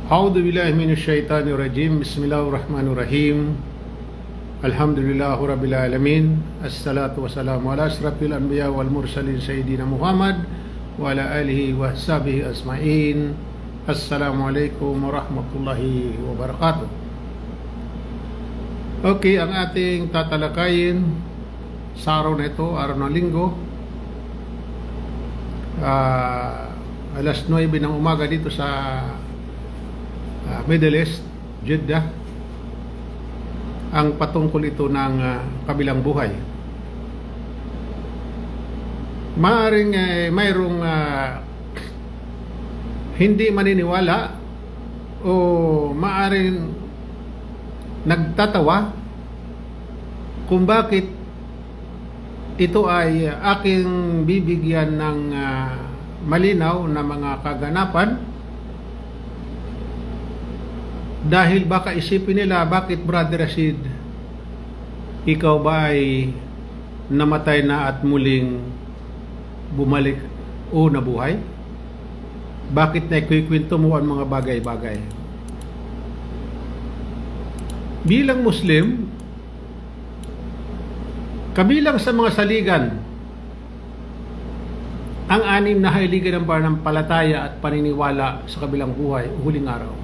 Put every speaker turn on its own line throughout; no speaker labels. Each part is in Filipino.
A'udzu billahi minasyaitonir rajim. Bismillahirrahmanirrahim. Alhamdulillahi rabbil alamin. Assalatu wassalamu ala asrafil anbiya wal mursalin sayyidina Muhammad wa ala alihi wa sahbihi asma'in. Assalamualaikum warahmatullahi wabarakatuh. Okay, ang ating tatalakayin sa araw na ito, araw ng linggo, alas 9 ng umaga dito sa Middle East, Jeddah. Ang patungkol ito ng kabilang buhay. Maaring mayroong hindi maniniwala o maaring nagtatawa kung bakit ito ay aking bibigyan ng malinaw na mga kaganapan. Dahil baka isipin nila, bakit Brother Rashid, ikaw ba ay namatay na at muling bumalik o nabuhay? Bakit na ikukwento mo ang mga bagay-bagay? Bilang Muslim, kabilang sa mga saligan ang 6 na haligan ng pananampalataya at paniniwala sa kabilang buhay o huling araw.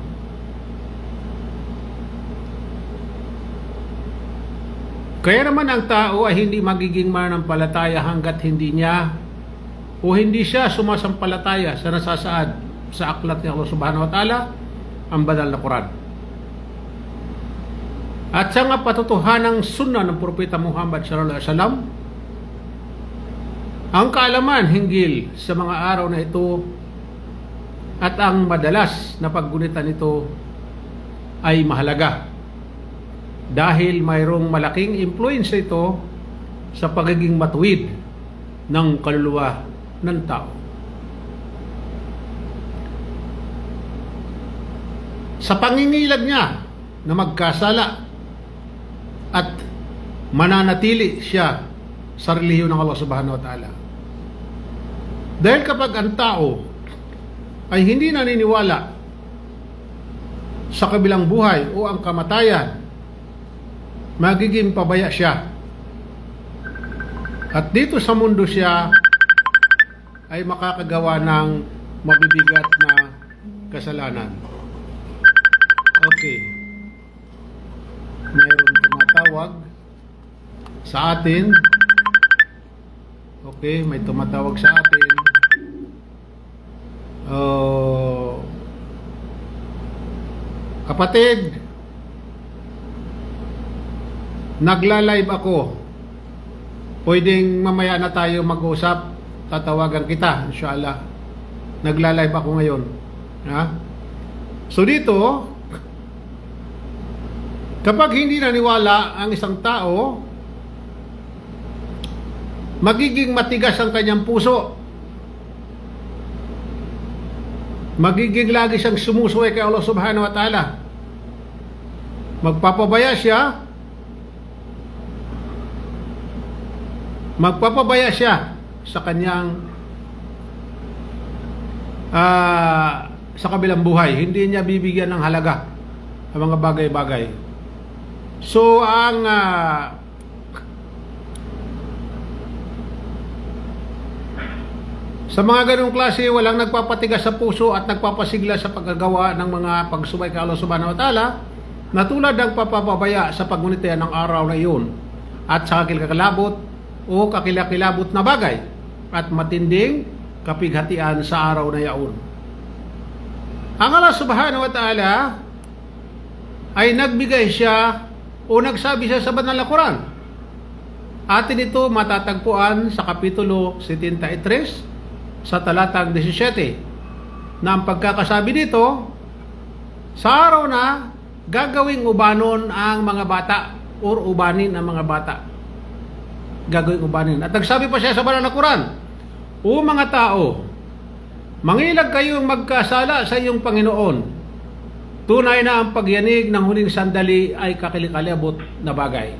Kaya naman ang tao ay hindi magiging mananampalataya hanggat hindi niya o hindi siya sumasampalataya sa nasasaad sa aklat ni Allah Subhanahu wa Ta'ala, ang banal na Quran. At sa nga patutuhanang sunnah ng Propeta Muhammad sallallahu alaihi wasallam, ang kaalaman hinggil sa mga araw na ito at ang madalas na paggunitan nito ay mahalaga. Dahil mayroong malaking influence ito sa pagiging matuwid ng kaluluwa ng tao. Sa pangingilag niya na magkasala at mananatili siya sa relihiyon ng Allah Subhanahu wa Ta'ala. Dahil kapag ang tao ay hindi naniniwala sa kabilang buhay o ang kamatayan, magiging pabaya siya. At dito sa mundo siya ay makakagawa ng mabibigat na kasalanan. Okay. Mayroon tumatawag sa atin. Okay, may tumatawag sa atin. Kapatid, nagla-live ako. Pwedeng mamaya na tayo mag-usap. Tatawagan kita, inshallah. Nagla-live ako ngayon. Ha? So dito, kapag hindi naniwala ang isang tao, magiging matigas ang kanyang puso. Magiging lagi siyang sumusuway kay Allah Subhanahu wa Ta'ala. Magpapabaya siya sa kanyang sa kabilang buhay. Hindi niya bibigyan ng halaga ang mga bagay-bagay. So ang sa mga ganong klase, walang nagpapatigas sa puso at nagpapasigla sa paggagawa ng mga pagsubay kay Allah Subhanahu wa Ta'ala, na tulad ng papapabaya sa paggunita ng araw na iyon at sa kakilabot o kakilakilabot na bagay at matinding kapighatian sa araw na yaon. Ang Allah Subhanahu wa Ta'ala ay nagbigay siya o nagsabi siya sa banal na Quran. Atin ito matatagpuan sa Kapitulo 73 sa talatang 17 na ang pagkakasabi dito, sa araw na gagawing ubanon ang mga bata or ubanin ang mga bata. Gagawing ubanin. At nagsabi pa siya sa banal na Quran, o mga tao, mangilag kayong magkasala sa iyong Panginoon. Tunay na ang pagyanig ng huling sandali ay kakilikalabot na bagay.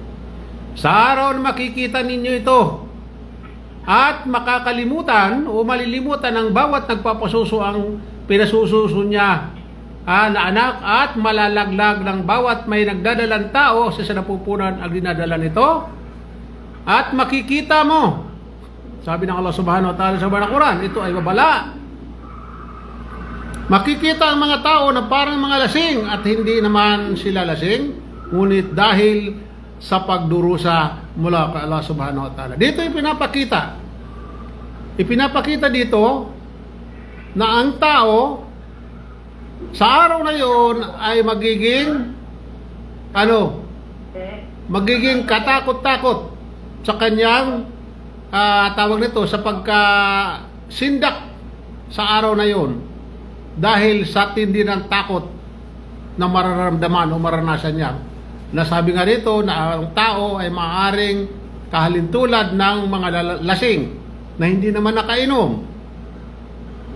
Sa araw na makikita ninyo ito, at makakalimutan o malilimutan ng bawat nagpapasuso ang pinasususo niya na anak at malalaglag ng bawat may nagdadalang tao sa sinapupunan ang dinadala nito. At makikita mo, sabi ng Allah subhanahu wa ta'ala sa banal na Quran, ito ay babala. Makikita ang mga tao na parang mga lasing at hindi naman sila lasing, ngunit dahil sa pagdurusa mula kay Allah subhanahu wa ta'ala. Dito ipinapakita. Ipinapakita dito na ang tao sa araw na yon ay magiging katakot-takot sa kanyang tawag nito sa pagkasindak sa araw na yon dahil sa tindi ng takot na mararamdaman o maranasan niya. Nasabi nga dito na ang tao ay maaaring kahalintulad ng mga lasing na hindi naman nakainom.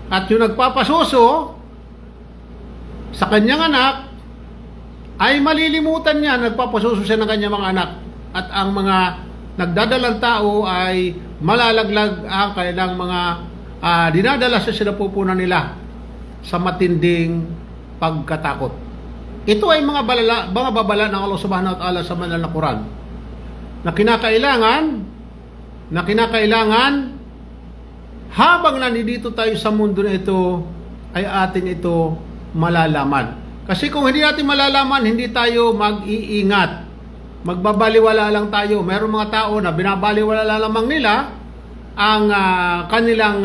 At yung nagpapasuso sa kanyang anak ay malilimutan niya, nagpapasuso siya ng kanyang mga anak. At ang mga nagdadalang tao ay malalaglag ang kanilang mga dinadala sa sinapupunan nila sa matinding pagkatakot. Ito ay mga babala ng Allah subhanahu wa ta'ala sa banal na Quran na kinakailangan habang nandito tayo sa mundo na ito ay atin ito malalaman. Kasi kung hindi natin malalaman, hindi tayo mag-iingat. Magbabaliwala lang tayo. Mayroong mga tao na binabaliwala lamang nila ang kanilang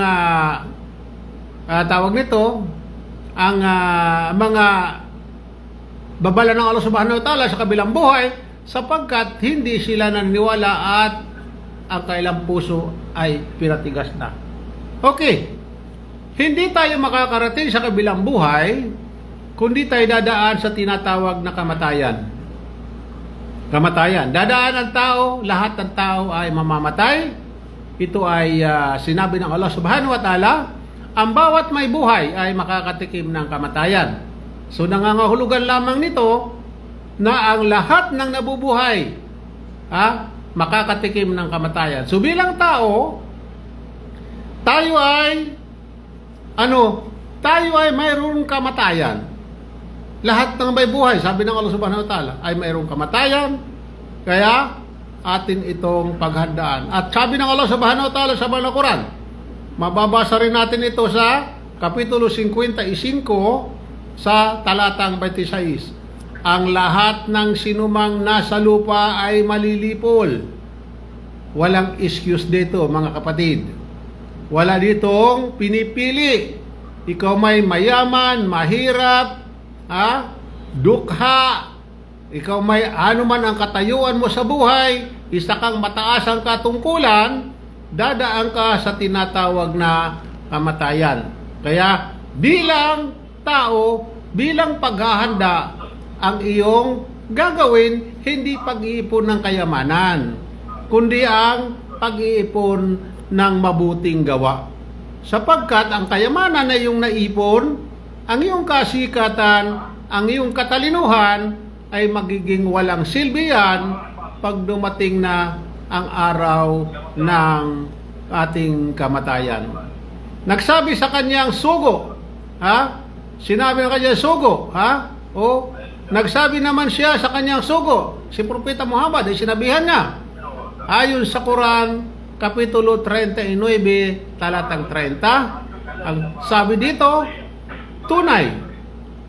tawag nito, ang mga babala ng Allah subhanahu wa ta'ala sa kabilang buhay sapagkat hindi sila naniniwala at ang kailang puso ay pinatigas na. Okay. Hindi tayo makakarating sa kabilang buhay kundi tayo dadaan sa tinatawag na kamatayan. Kamatayan. Dadaan ang tao, lahat ng tao ay mamamatay. Ito ay sinabi ng Allah subhanahu wa ta'ala, ang bawat may buhay ay makakatikim ng kamatayan. So nangangahulugan lamang nito na ang lahat ng nabubuhay makakatikim ng kamatayan. So bilang tao, tayo ay mayroong kamatayan. Lahat ng may buhay, sabi ng Allah subhanahu wa ta'ala, ay mayroong kamatayan. Kaya atin itong paghandaan. At sabi ng Allah subhanahu wa ta'ala sa banal na Quran, mababasa rin natin ito sa Kapitulo 55 sa talatang 26. Ang lahat ng sinumang nasa lupa ay malilipol. Walang excuse dito, mga kapatid. Wala ditong pinipili. Ikaw may mayaman, mahirap, dukha, ikaw may anuman ang katayuan mo sa buhay, isa kang mataas ang katungkulan, dadaan ka sa tinatawag na kamatayan. Kaya bilang tao, bilang paghahanda, ang iyong gagawin hindi pag-iipon ng kayamanan, kundi ang pag-iipon ng mabuting gawa. Sapagkat ang kayamanan na iyong naipon, ang iyong kasikatan, ang iyong katalinuhan ay magiging walang silbi yan pag dumating na ang araw ng ating kamatayan. Nagsabi sa kanyang sugo, sinabi ng kanyang sugo, nagsabi naman siya sa kanyang sugo, si Propeta Muhammad, ay sinabihan niya, ayon sa Quran, Kapitulo 39, talatang 30, ang sabi dito, tunay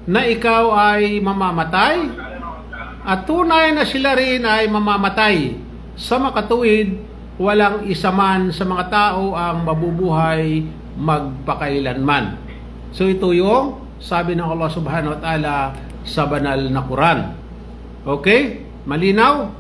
na ikaw ay mamamatay at tunay na sila rin ay mamamatay. Sa makatuwid, walang isa man sa mga tao ang mabubuhay magpakailanman. So ito yung sabi ng Allah subhanahu wa ta'ala sa banal na Quran. Okay? Malinaw?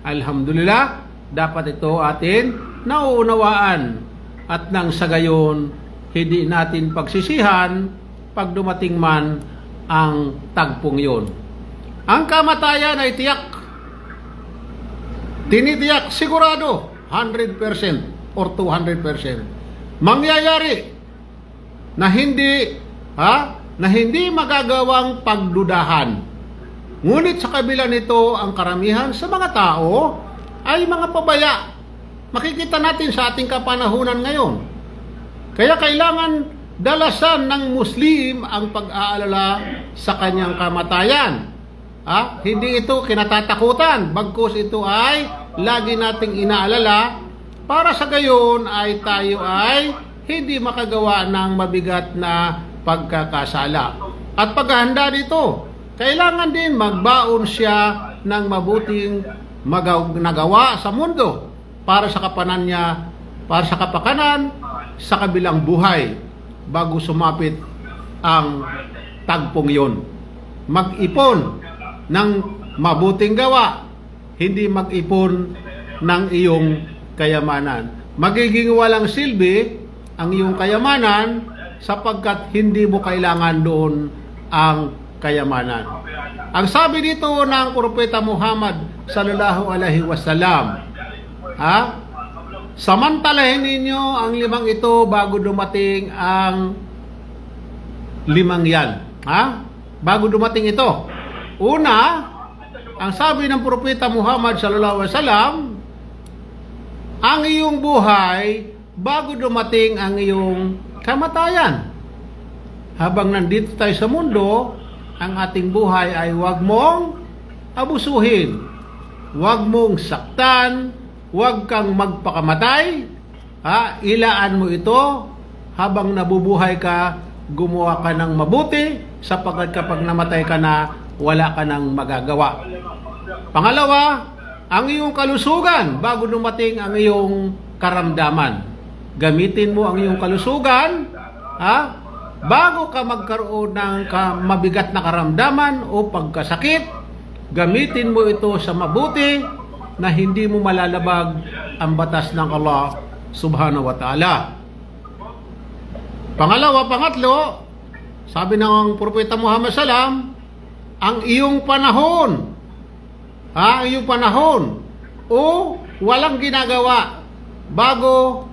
Alhamdulillah, dapat ito atin nauunawaan at nang sa gayon, hindi natin pagsisihan pag dumating man ang tagpong yun. Ang kamatayan ay tiyak. Tinitiyak, sigurado, 100% or 200%. Mangyayari na hindi magagawang pagdudahan. Ngunit sa kabila nito, ang karamihan sa mga tao ay mga pabaya. Makikita natin sa ating kapanahunan ngayon. Kaya kailangan dalasan ng Muslim ang pag-aalala sa kanyang kamatayan. Hindi ito kinatatakutan, bagkus ito ay lagi nating inaalala para sa gayon ay tayo ay hindi makagawa ng mabigat na pagkakasala. At paghahanda nito, kailangan din magbaon siya ng mabuting nagawa sa mundo para sa kapanan niya, para sa kapakanan sa kabilang buhay bago sumapit ang tagpong yon. Mag-ipon ng mabuting gawa, hindi mag-ipon ng iyong kayamanan. Magiging walang silbi ang iyong kayamanan sapagkat hindi mo kailangan doon ang kayamanan. Ang sabi dito ng Propeta Muhammad sallallahu alaihi wasallam, samantalahin ninyo ang 5 ito bago dumating ang 5 yan. Bago dumating ito. Una, ang sabi ng Propeta Muhammad sallallahu alaihi wasallam, ang iyong buhay bago dumating ang iyong kamatayan. Habang nandito tayo sa mundo, ang ating buhay ay huwag mong abusuhin. Huwag mong saktan, huwag kang magpakamatay. Ilaan mo ito habang nabubuhay ka, gumawa ka ng mabuti sapagkat kapag namatay ka na, wala ka nang magagawa. Pangalawa, ang iyong kalusugan bago dumating ang iyong karamdaman. Gamitin mo ang iyong kalusugan, bago ka magkaroon ng mabigat na karamdaman o pagkasakit. Gamitin mo ito sa mabuti na hindi mo malalabag ang batas ng Allah subhanahu wa ta'ala. Pangatlo, sabi ng Propeta Muhammad sallam, ang iyong panahon, o walang ginagawa bago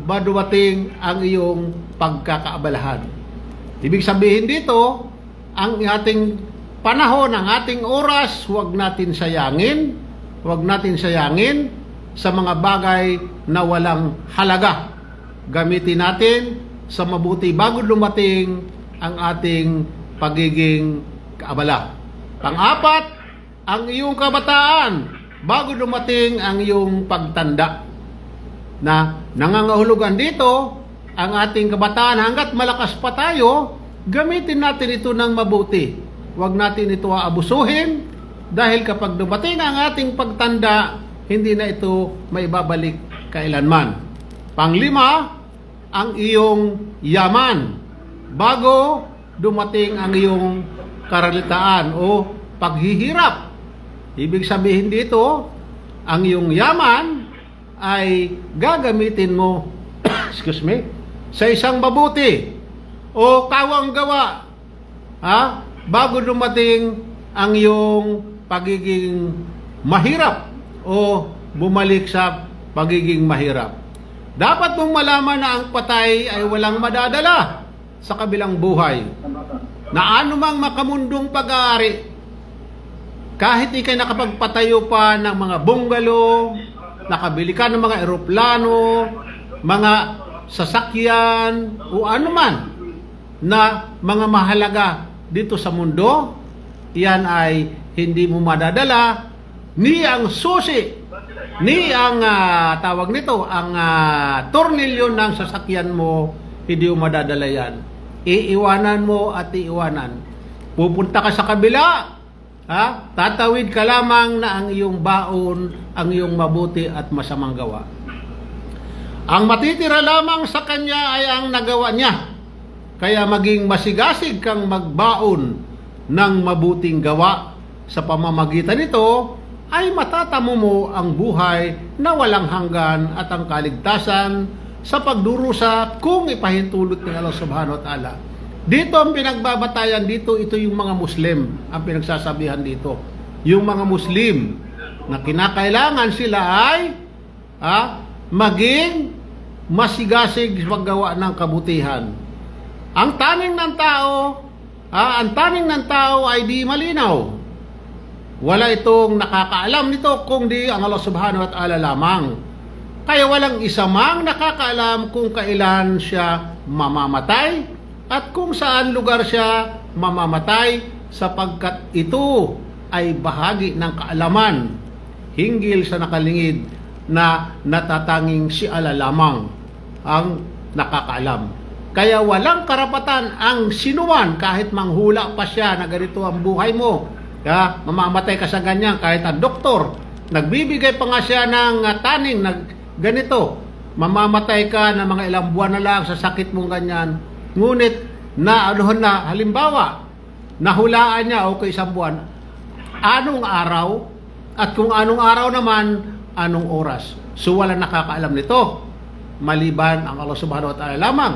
dumating ang iyong pagkakaabalahan. Ibig sabihin dito, ang ating panahon, ang ating oras, huwag natin sayangin sa mga bagay na walang halaga. Gamitin natin sa mabuti bago dumating ang ating pagiging kaabala. Pang-4, ang iyong kabataan bago dumating ang iyong pagtanda. Na nangangahulugan dito ang ating kabataan hanggat malakas pa tayo, gamitin natin ito ng mabuti. Huwag natin ito aabusuhin dahil kapag dumating ang ating pagtanda, hindi na ito maibabalik kailanman. Pang-5, ang iyong yaman bago dumating ang iyong karalitaan o paghihirap. Ibig sabihin dito, ang iyong yaman ay gagamitin mo sa isang mabuti o kawang gawa bago dumating ang iyong pagiging mahirap o bumalik sa pagiging mahirap. Dapat mong malaman na ang patay ay walang madadala sa kabilang buhay. Na anumang makamundong pag-aari, kahit ikay nakapagpatayo pa ng mga bungalow, nakabili ka ng mga eroplano, mga sasakyan, o anuman na mga mahalaga dito sa mundo, yan ay hindi mo madadala, ni ang susi, ni ang tawag nito, ang tornilyo ng sasakyan mo, hindi mo madadala yan. Iiwanan mo at iiwanan. Pupunta ka sa kabila, tatawid ka lamang na ang iyong baon, ang iyong mabuti at masamang gawa. Ang matitira lamang sa kanya ay ang nagawa niya. Kaya maging masigasig kang magbaon ng mabuting gawa. Sa pamamagitan nito ay matatamo mo ang buhay na walang hanggan at ang kaligtasan sa pagdurusa kung ipahintulot ng Allah subhanahu wa ta'ala. Dito ang pinagbabatayan dito, ito yung mga Muslim ang pinagsasabihan dito. Yung mga Muslim na kinakailangan sila ay maging masigasig sa paggawa ng kabutihan. Ang taning ng tao ay di malinaw. Wala itong nakakaalam nito kung di ang Allah subhanahu wa ta'ala lamang. Kaya walang isa mang nakakaalam kung kailan siya mamamatay at kung saan lugar siya mamamatay, sapagkat ito ay bahagi ng kaalaman hinggil sa nakalingid na natatanging si Allah lamang ang nakakaalam. Kaya walang karapatan ang sinuman kahit manghula pa siya na ganito ang buhay mo. Mamamatay ka sa ganyan, kahit ang doktor nagbibigay pa nga siya ng taning na ganito, mamamatay ka na mga ilang buwan na lang sa sakit mong ganyan. Ngunit halimbawa, nahulaan niya okay isang buwan, anong araw at kung anong araw naman, anong oras. So wala nakakaalam nito maliban ang Allah Subhanahu wa Ta'ala lamang.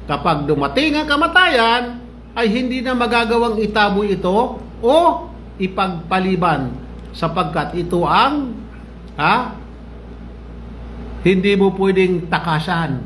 Kapag dumating ang kamatayan, ay hindi na magagawang itaboy ito o ipagpaliban, sapagkat ito ang hindi mo pwedeng takasan.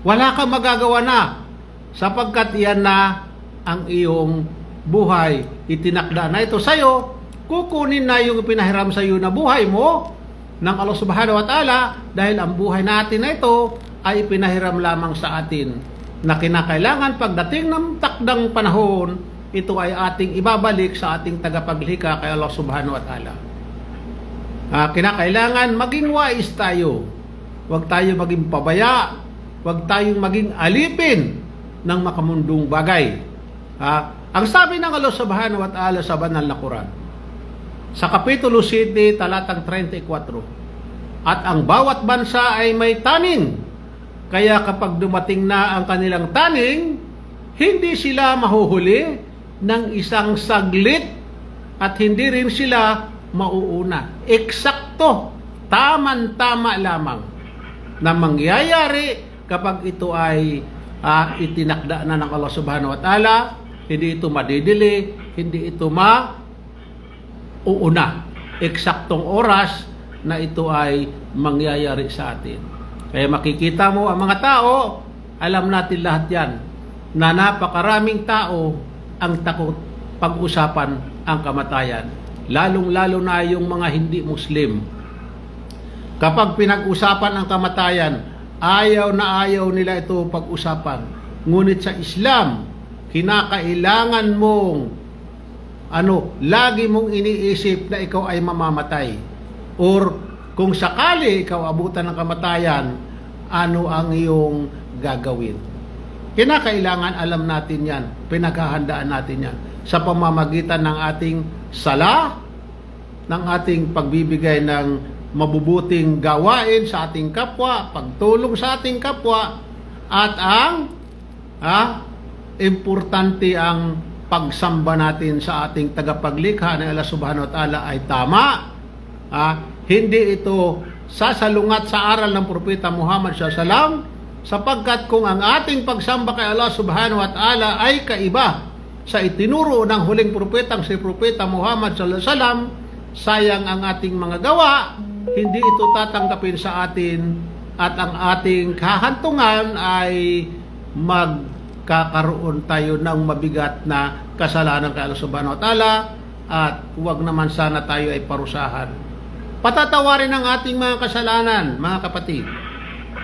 Wala kang magagawa na, sapagkat yan na ang iyong buhay. Itinakda na ito sa'yo, kukunin na yung pinahiram sa'yo na buhay mo ng Allah Subhanahu wa Ta'ala, dahil ang buhay natin na ito ay pinahiram lamang sa atin, na kinakailangan pagdating ng takdang panahon, ito ay ating ibabalik sa ating tagapaglikha kay Allah Subhanahu wa Ta'ala. Kinakailangan maging wais tayo. Huwag tayo maging pabaya. Huwag tayong maging alipin ng makamundong bagay. Ang sabi ng Allah Subhanahu wa Ta'ala sa banal na Quran, sa Kapitulo 7, talatang 34, at ang bawat bansa ay may taning. Kaya kapag dumating na ang kanilang taning, hindi sila mahuhuli ng isang saglit at hindi rin sila mauuna. Eksakto, taman-tama lamang na mangyayari kapag ito ay itinakda na ng Allah Subhanahu wa Ta'ala. Hindi ito madidili, hindi ito mauuna. Eksaktong oras na ito ay mangyayari sa atin. Kaya makikita mo ang mga tao, alam natin lahat yan, na napakaraming tao ang takot pag-usapan ang kamatayan. Lalong-lalo na yung mga hindi Muslim. Kapag pinag-usapan ang kamatayan, ayaw na ayaw nila ito pag-usapan. Ngunit sa Islam, kinakailangan mong lagi mong iniisip na ikaw ay mamamatay. Or kung sakali ikaw abutan ng kamatayan, ano ang iyong gagawin? Kinakailangan alam natin yan, pinaghahandaan natin yan sa pamamagitan ng ating sala, ng ating pagbibigay ng mabubuting gawain sa ating kapwa, pagtulong sa ating kapwa, at ang importante ang pagsamba natin sa ating tagapaglikha na Allah Subhanahu wa Ta'ala ay tama. Hindi ito sasalungat sa aral ng Propeta Muhammad SAW, sapagkat kung ang ating pagsamba kay Allah Subhanahu wa Ta'ala ay kaiba sa itinuro ng huling propetang si Propeta Muhammad SAW, sayang ang ating mga gawa, hindi ito tatanggapin sa atin, at ang ating kahantungan ay magkakaroon tayo ng mabigat na kasalanan kay Allah Subhanahu wa Ta'ala, at huwag naman sana tayo ay parusahan. Patatawarin ang ating mga kasalanan, mga kapatid.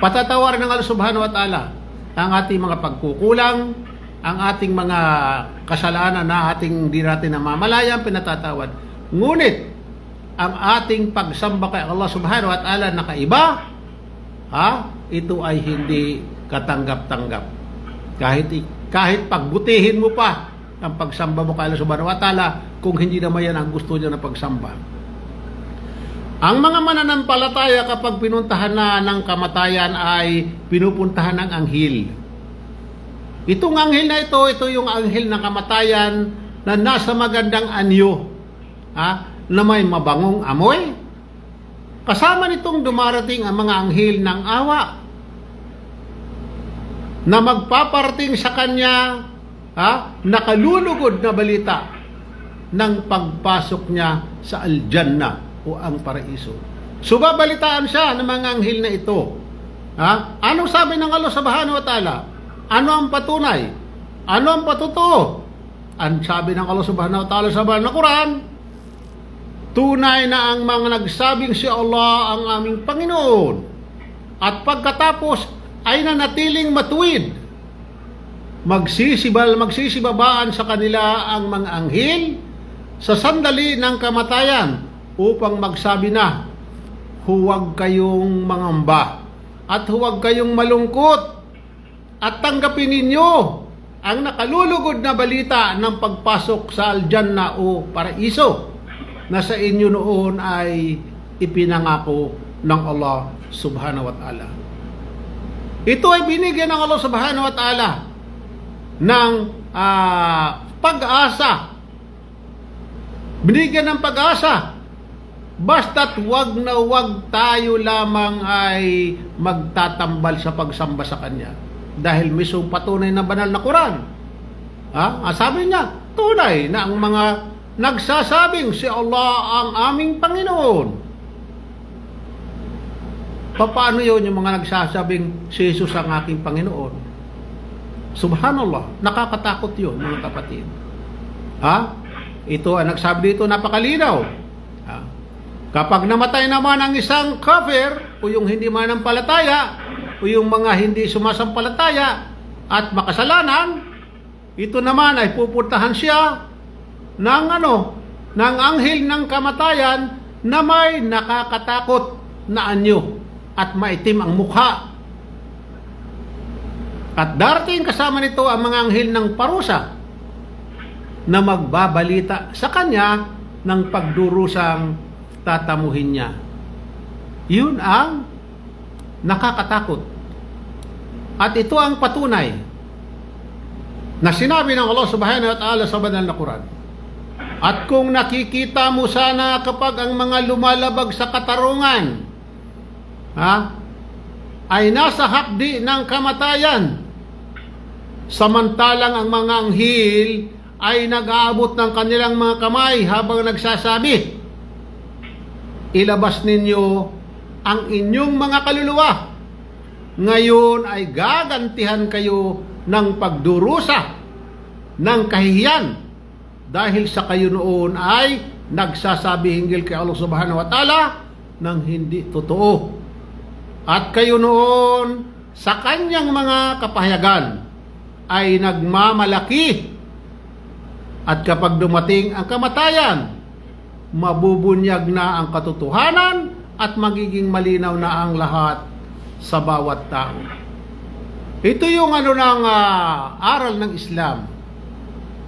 Patatawarin ng Allah Subhanahu wa Ta'ala ang ating mga pagkukulang, ang ating mga kasalanan na ating di natin namamalayan, pinatatawad. Ngunit, ang ating pagsamba kay Allah Subhanahu wa Ta'ala na kaiba, ito ay hindi katanggap-tanggap. Kahit pagbutihin mo pa ang pagsamba mo kay Allah Subhanahu wa Ta'ala, kung hindi naman yan ang gusto niya na pagsamba. Ang mga mananampalataya kapag pinuntahan na ng kamatayan ay pinupuntahan ng anghel. Itong anghel na ito yung anghel ng kamatayan na nasa magandang anyo, na may mabangong amoy. Kasama nitong dumarating ang mga anghel ng awa na magpaparating sa kanya nakalulugod na balita ng pagpasok niya sa Al-Jannah o ang paraiso. So babalitaan siya ng mga anghel na ito. Anong sabi ng Allah Subhanahu wa Ta'ala? Ano ang patunay? Ano ang patotoo? Ang sabi ng Allah Subhanahu wa Ta'ala sa banal na Quran, tunay na ang mga nagsabing si Allah ang aming Panginoon at pagkatapos ay nanatiling matuwid, magsisibabaan sa kanila ang mga anghel sa sandali ng kamatayan upang magsabi na, huwag kayong mangamba at huwag kayong malungkot at tanggapin ninyo ang nakalulugod na balita ng pagpasok sa Aljanna o Paraiso na sa inyo noon ay ipinangako ng Allah subhanahu wa ta'ala. Ito ay binigyan ng Allah subhanahu wa ta'ala ng pag-asa. Binigyan ng pag-asa. Basta't wag na wag tayo lamang ay magtatambal sa pagsamba sa Kanya. Dahil mismo patunay na banal na Quran. Sabi niya, tunay na ang mga nagsasabing si Allah ang aming Panginoon. Paano yun yung mga nagsasabing si Jesus ang aking Panginoon? Subhanallah, nakakatakot yun mga kapatid. Ito ang nagsabi dito, napakalinaw. Kapag namatay naman ang isang kafir o yung hindi manampalataya o yung mga hindi sumasampalataya at makasalanan, ito naman ay pupuntahan siya ng ng anghel ng kamatayan na may nakakatakot na anyo at maitim ang mukha. At darating kasama nito ang mga anghel ng parusa na magbabalita sa kanya ng pagdurusang tatamuhin niya. Yun ang nakakatakot. At ito ang patunay na sinabi ng Allah subhanahu wa ta'ala sa banal na Quran. At kung nakikita mo sana kapag ang mga lumalabag sa katarungan ay nasa hapdi ng kamatayan, samantalang ang mga anghel ay nag-aabot ng kanilang mga kamay habang nagsasabi, ilabas ninyo ang inyong mga kaluluwa. Ngayon ay gagantihan kayo ng pagdurusa ng kahihiyan dahil sa kayo noon ay nagsasabi hinggil kay Allah subhanahu wa ta'ala ng hindi totoo. At kayo noon sa kanyang mga kapahayagan ay nagmamalaki. At kapag dumating ang kamatayan, mabubunyag na ang katotohanan at magiging malinaw na ang lahat sa bawat tao. Ito yung ng aral ng Islam,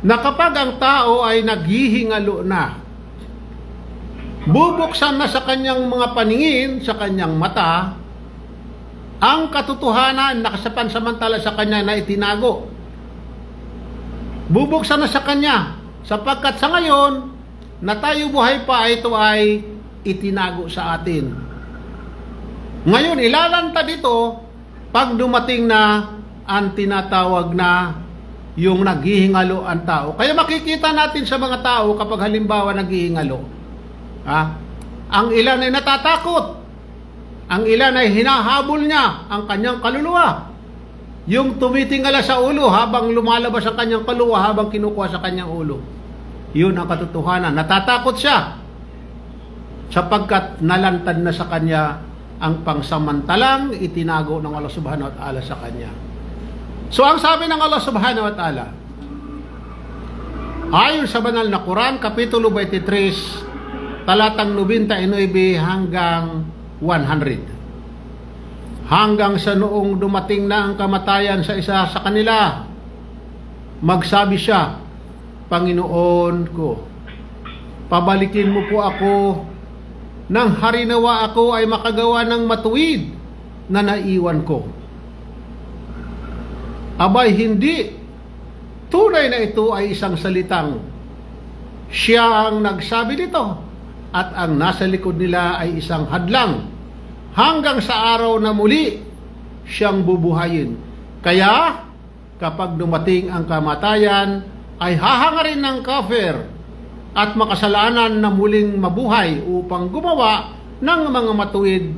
na kapag ang tao ay naghihingalo na, bubuksan na sa kanyang mga paningin, sa kanyang mata, ang katotohanan na nakasapansamantala sa kanya na itinago. Bubuksan na sa kanya, sapagkat sa ngayon na tayo buhay pa, ito ay itinago sa atin. Ngayon, ilalanta dito pag dumating na ang tinatawag na yung naghihingalo ang tao. Kaya makikita natin sa mga tao kapag halimbawa naghihingalo, ang ilan ay natatakot, ang ilan ay hinahabol niya ang kanyang kaluluwa. Yung tumitingala sa ulo habang lumalabas ang kanyang kaluluwa, habang kinukuha sa kanyang ulo. Yun ang katotohanan. Natatakot siya sapagkat nalantad na sa kanya ang pangsamantalang itinago ng Allah subhanahu wa ta'ala sa kanya. So ang sabi ng Allah subhanahu wa ta'ala, ayon sa banal na Quran, Kapitulo 23, talatang 99 hanggang 100. Hanggang sa noong dumating na ang kamatayan sa isa sa kanila, magsabi siya, Panginoon ko, pabalikin mo po ako nang harinawa ako ay makagawa ng matuwid na naiwan ko. Abay hindi, tunay na ito ay isang salitang siya ang nagsabi nito at ang nasa likod nila ay isang hadlang hanggang sa araw na muli siyang bubuhayin. Kaya kapag dumating ang kamatayan ay hahangarin ng kafir at makasalanan na muling mabuhay upang gumawa ng mga matuwid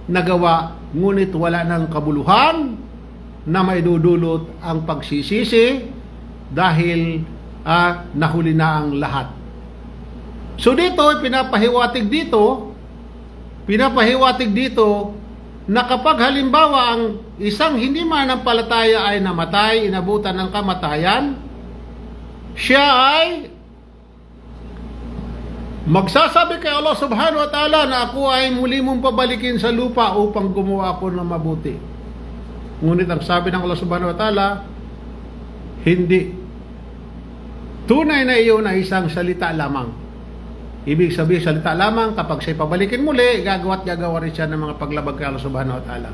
na gawa, ngunit wala ng kabuluhan na maidudulot ang pagsisisi dahil nahuli na ang lahat. So dito, pinapahiwatig dito na kapag halimbawa ang isang hindi mananampalataya ay namatay, inabutan ng kamatayan, siya ay magsasabi kay Allah subhanahu wa ta'ala na ako ay muli mong pabalikin sa lupa upang gumawa ako ng mabuti. Ngunit ang sabi ng Allah subhanahu wa ta'ala, hindi. Tunay na iyon ay isang salita lamang. Ibig sabihin salita lamang, kapag siya'y pabalikin muli, gagawa rin siya ng mga paglabag kay Allah subhanahu wa ta'ala.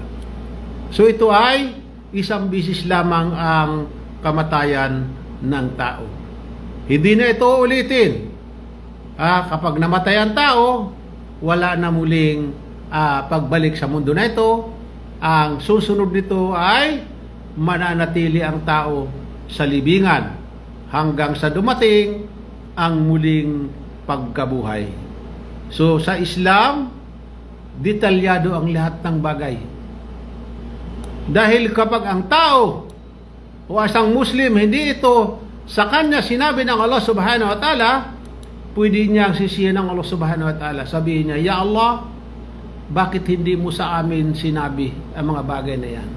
So ito ay isang bisis lamang ang kamatayan ng tao. Hindi na ito ulitin. Kapag namatay ang tao, wala na muling pagbalik sa mundo na ito. Ang susunod nito ay mananatili ang tao sa libingan hanggang sa dumating ang muling pagkabuhay. So sa Islam, detalyado ang lahat ng bagay. Dahil kapag ang tao o isang Muslim, hindi ito sa kanya sinabi ng Allah subhanahu wa ta'ala, pwede niyang sisihin ng Allah subhanahu wa ta'ala. Sabihin niya, Ya Allah, bakit hindi mo sa amin sinabi ang mga bagay na yan?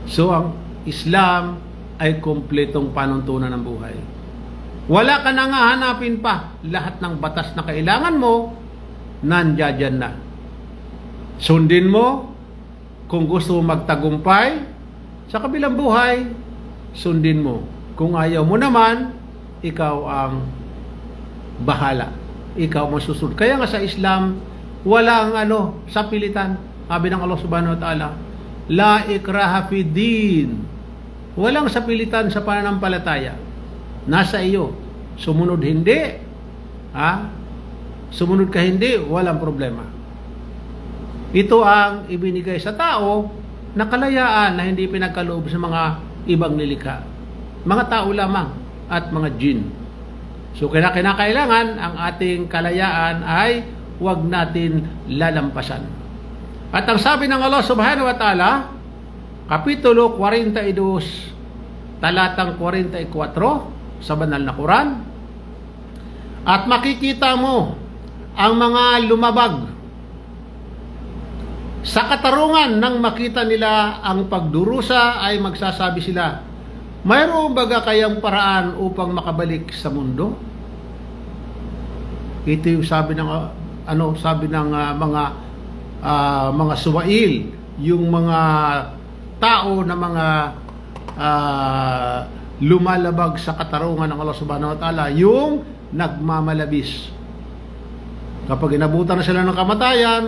So ang Islam ay kumpletong panuntunan ng buhay. Wala ka nang hahanapin pa. Lahat ng batas na kailangan mo, nandiyan na. Sundin mo kung gusto mo magtagumpay sa kabilang buhay, sundin mo. Kung ayaw mo naman, ikaw ang bahala. Ikaw masusunod. Kaya nga sa Islam, walang sa pilitan. Sabi ng Allah subhanahu wa ta'ala, La ikraha fi din. Walang sapilitan sa pananampalataya. Nasa iyo. Sumunod hindi. Sumunod ka hindi, walang problema. Ito ang ibinigay sa tao na kalayaan na hindi pinagkaloob sa mga ibang nilikha. Mga tao lamang at mga jin. So kinakailangan ang ating kalayaan ay huwag natin lalampasan. At ang sabi ng Allah subhanahu wa ta'ala, Kapitulo 42, talatang 44 sa banal na Quran, at makikita mo ang mga lumabag sa katarungan nang makita nila ang pagdurusa ay magsasabi sila, mayroon baga kayang paraan upang makabalik sa mundo? Ito yung sabi ng mga suwail, yung mga tao na mga lumalabag sa katarungan ng Allah subhanahu wa ta'ala, yung nagmamalabis. Kapag inabutan na sila ng kamatayan,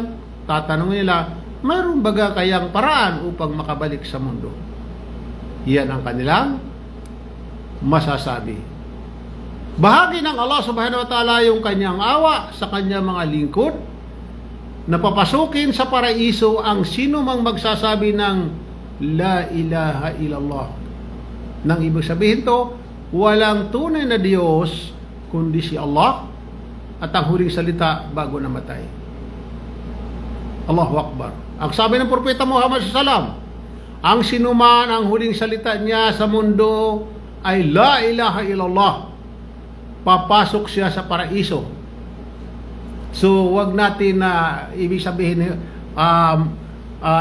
tatanungin nila, mayroon baga kayang paraan upang makabalik sa mundo? Yan ang kanilang masasabi. Bahagi ng Allah subhanahu wa ta'ala yung kanyang awa sa kanyang mga lingkod, na papasukin sa paraiso ang sino mang magsasabi ng La ilaha illallah. Nang ibig sabihin to, walang tunay na Diyos kundi si Allah, at ang huling salita bago namatay. Allahu Akbar. Ang sabi ng Propeta Muhammad SAW, ang sinuman ang huling salita niya sa mundo ay La ilaha illallah, papasok siya sa paraiso. So wag natin na ibig sabihin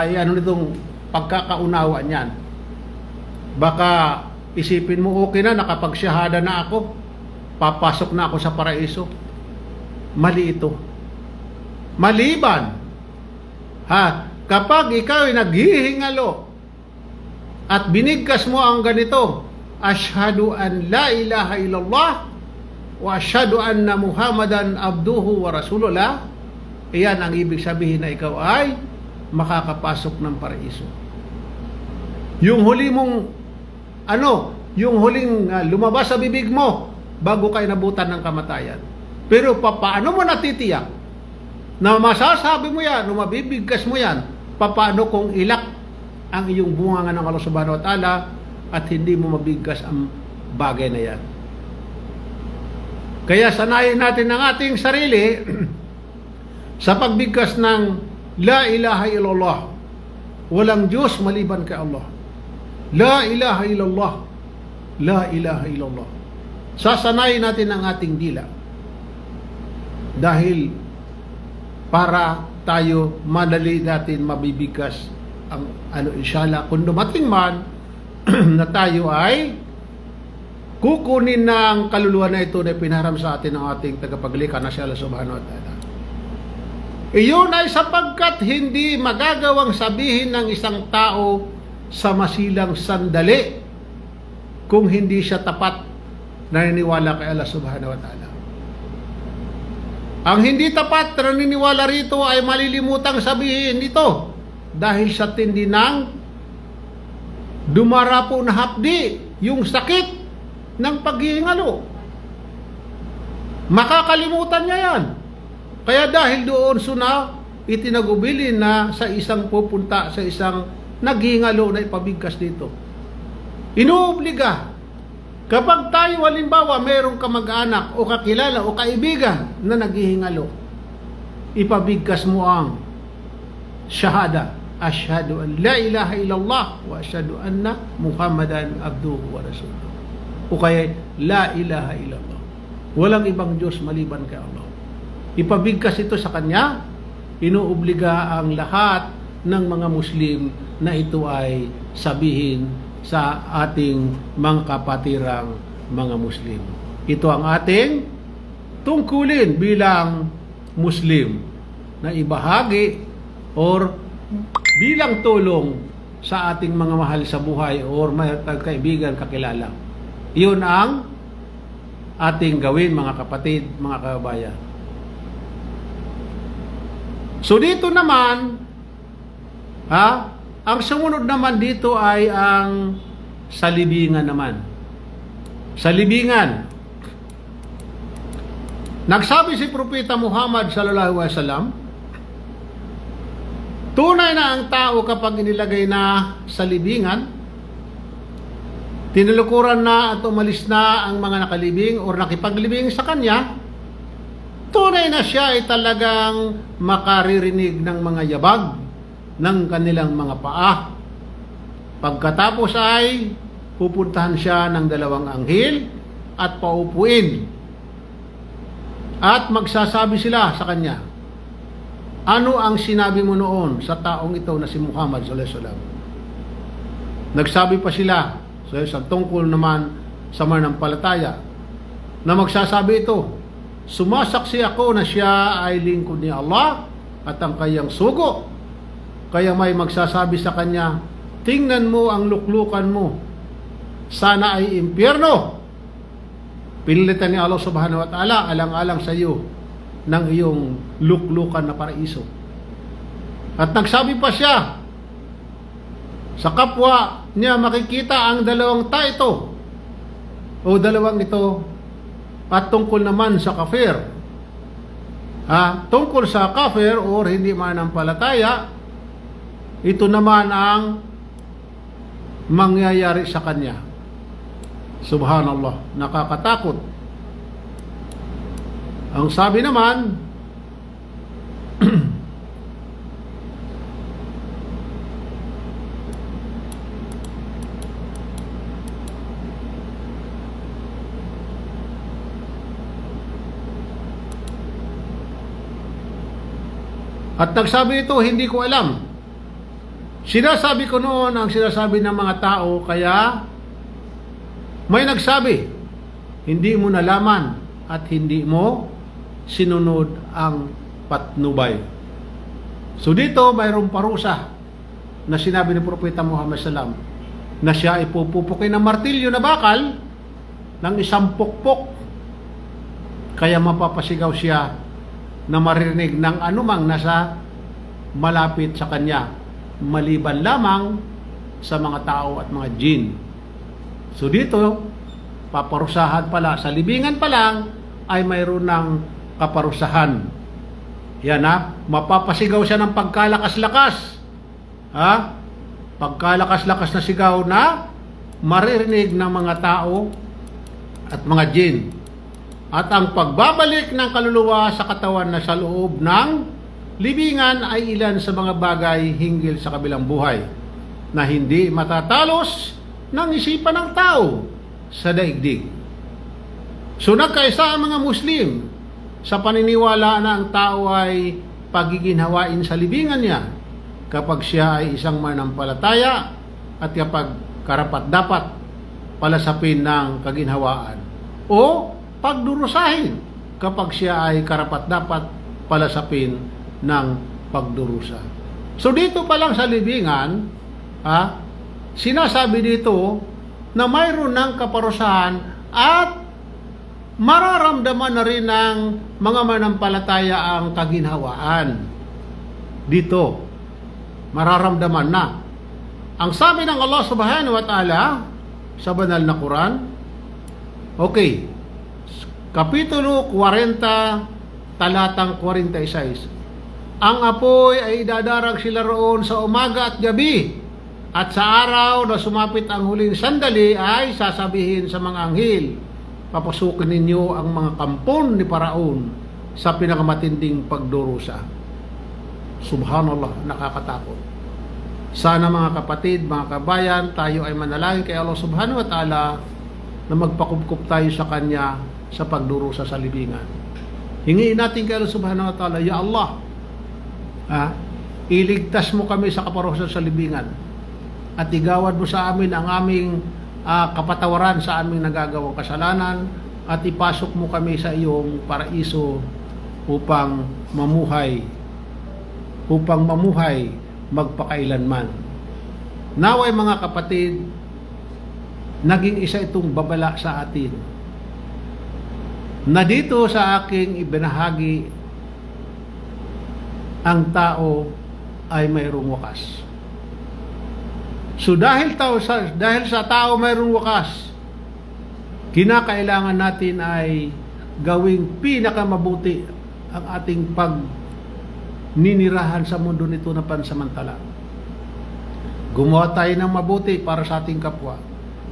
nitong pagkakaunawa niyan. Baka isipin mo okay na, nakapagsyahada na ako, papasok na ako sa paraiso. Mali ito. Maliban kapag ikaw ay naghihingalo at binigkas mo ang ganito, Ashhadu an la ilaha illallah wa ashhadu anna Muhammadan abduhu wa rasulullah, iyan ang ibig sabihin na ikaw ay makakapasok ng paraiso. Yung huli mong yung huling lumabas sa bibig mo bago ka inabutan ng kamatayan. Pero paano mo natitiyak na masasabi mo yan, o mabibigkas mo yan? Paano kung ilak ang iyong bunga ng Allah subhanahu wa ta'ala at hindi mo mabigkas ang bagay na yan? Kaya sanayin natin ang ating sarili sa pagbigkas ng La ilaha illallah. Walang Diyos maliban kay Allah. La ilaha illallah. La ilaha illallah. Sasanayin natin ang ating dila. Dahil para tayo madali natin mabibigkas ang inshallah kung dumating man na tayo ay kukunin ng kaluluwa na ito na pinaram sa atin ng ating tagapaglikha na si Allah subhanahu wa ta'ala. Iyon ay sapagkat hindi magagawang sabihin ng isang tao sa masilang sandali kung hindi siya tapat na naniniwala kay Allah subhanahu wa ta'ala. Ang hindi tapat na naniniwala rito ay malilimutang sabihin ito dahil sa tindi ng dumarapo na hapdi, yung sakit ng paghihingalo. Makakalimutan niya yan. Kaya dahil doon suna itinagubilin na sa isang pupunta sa isang naghihingalo na ipabigkas dito. Inuobliga. Kapag tayo halimbawa mayroong kamag-anak o kakilala o kaibigan na naghihingalo, ipabigkas mo ang shahada. Ashhadu an la ilaha illallah wa ashhadu anna Muhammadan abduhu wa rasuluhu. O kaya la ilaha illallah. Walang ibang Diyos maliban kay Allah. Ipabigkas ito sa kanya, inuobliga ang lahat ng mga Muslim na ito ay sabihin sa ating mga kapatirang mga Muslim. Ito ang ating tungkulin bilang Muslim na ibahagi or bilang tulong sa ating mga mahal sa buhay or mga kaibigan, kakilala. Iyon ang ating gawin mga kapatid, mga kababayan. So dito naman, ang sumunod naman dito ay ang salibingan naman. Salibingan. Nagsabi si Propeta Muhammad sallallahu alaihi wasallam, tunay na ang tao kapag inilagay na sa libingan, tinulukuran na at umalis na ang mga nakalibing o nakipaglibing sa kanya, tunay na siya ay talagang makaririnig ng mga yabag ng kanilang mga paa. Pagkatapos ay pupuntahan siya ng dalawang anghel at paupuin. At magsasabi sila sa kanya, ano ang sinabi mo noon sa taong ito na si Muhammad sallallahu alaihi wasallam? Nagsabi pa sila sa tungkol naman sa mananampalataya na magsasabi ito, sumasaksi ako na siya ay lingkod ni Allah at ang kanyang sugo. Kaya may magsasabi sa kanya, tingnan mo ang luklukan mo, sana ay impyerno. Pinilitan ni Allah subhanahu wa ta'ala alang-alang sa iyo ng iyong luklukan na paraiso. At nagsabi pa siya, sa kapwa niya makikita ang dalawang taito o dalawang ito at tungkol naman sa kafir. Tungkol sa kafir o hindi mananampalataya, ito naman ang mangyayari sa kanya. Subhanallah, nakakatakot. Ang sabi naman, at nagsabi ito, hindi ko alam. Sinasabi ko noon ang sinasabi ng mga tao, kaya may nagsabi, hindi mo nalaman at hindi mo sinunod ang patnubay. So dito mayroong parusa na sinabi ni Propeta Muhammad sallam na siya ay pupupukin ng martilyo na bakal ng isang pukpok, kaya mapapasigaw siya na maririnig ng anumang nasa malapit sa kanya, maliban lamang sa mga tao at mga jinn. So dito, paparusahan pala, sa libingan pa lang ay mayroon ng kaparusahan. Yan mapapasigaw siya ng pagkalakas-lakas. Pagkalakas-lakas na sigaw na maririnig ng mga tao at mga jinn. At ang pagbabalik ng kaluluwa sa katawan na sa loob ng libingan ay ilan sa mga bagay hinggil sa kabilang buhay na hindi matatalos ng isipan ng tao sa daigdig. So nagkaisa ang mga Muslim sa paniniwala na ang tao ay pagiginhawain sa libingan niya kapag siya ay isang manampalataya at kapag karapat-dapat palasapin ng kaginhawaan, o pagdurusahin kapag siya ay karapat-dapat palasapin ng pagdurusa. So dito pa lang sa libingan, sinasabi dito na mayroon ng kaparusahan at mararamdaman na rin ng mga manampalataya ang kaginhawaan. Dito, mararamdaman na. Ang sabi ng Allah subhanahu wa ta'ala sa banal na Quran, okay, Kapitulo 40, talatang 46. Ang apoy ay idadarag sila roon sa umaga at gabi, at sa araw na sumapit ang huling sandali ay sasabihin sa mga anghel, papasukin ninyo ang mga kampon ni Paraon sa pinakamatinding pagdurusa. Subhanallah, nakakatakot. Sana mga kapatid, mga kabayan, tayo ay manalangin kay Allah subhanahu wa ta'ala na magpakupkup tayo sa Kanya sa pagdurusa sa libingan. Hingiin natin kay Allah subhanahu wa ta'ala, Ya Allah, iligtas mo kami sa kaparusahan sa libingan at igawad mo sa amin ang aming kapatawaran sa aming nagagawang kasalanan at ipasok mo kami sa iyong paraiso upang mamuhay magpakailanman. Naway mga kapatid, naging isa itong babala sa atin na dito sa aking ibinahagi, ang tao ay mayroong wakas. So dahil sa tao mayroong wakas, kinakailangan natin ay gawing pinakamabuti ang ating pagninirahan sa mundo nito na pansamantala. Gumawa tayo ng mabuti para sa ating kapwa,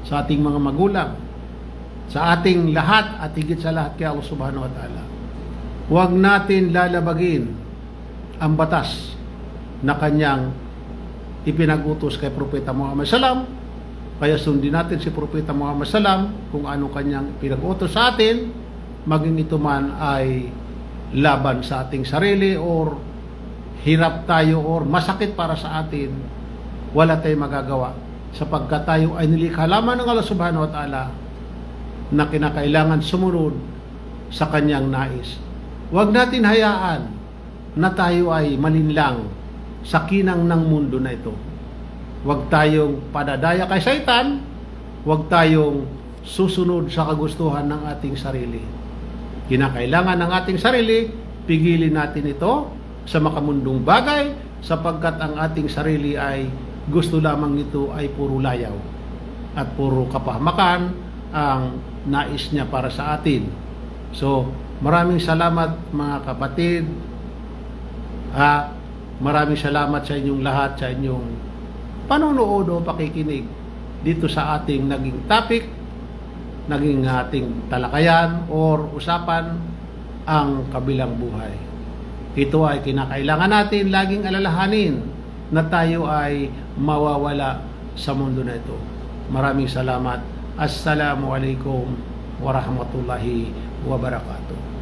sa ating mga magulang, sa ating lahat at higit sa lahat kay Allah subhanahu wa ta'ala. Huwag natin lalabagin ang batas na Kanyang ipinag-utos kay Propeta Muhammad Salam. Kaya sundin natin si Propeta Muhammad Salam kung ano Kanyang pinag-utos sa atin, maging ito man ay laban sa ating sarili or hirap tayo or masakit para sa atin, wala tayong magagawa sapagkat tayo ay nilikha lamang ng Allah subhanahu wa ta'ala na kinakailangan sumunod sa Kanyang nais. Huwag natin hayaan na tayo ay malinlang sa kinang ng mundo na ito. Huwag tayong padadaya kay Satan, huwag tayong susunod sa kagustuhan ng ating sarili. Kinakailangan ng ating sarili, pigilin natin ito sa makamundong bagay sapagkat ang ating sarili ay gusto lamang nito ay puro layaw at puro kapahamakan ang nais niya para sa atin. So, maraming salamat mga kapatid. Maraming salamat sa inyong lahat, sa inyong panonood o pakikinig dito sa ating naging topic, naging ating talakayan or usapan, ang kabilang buhay. Ito ay kinakailangan natin laging alalahanin na tayo ay mawawala sa mundo na ito. Maraming salamat. Assalamualaikum warahmatullahi wabarakatuh.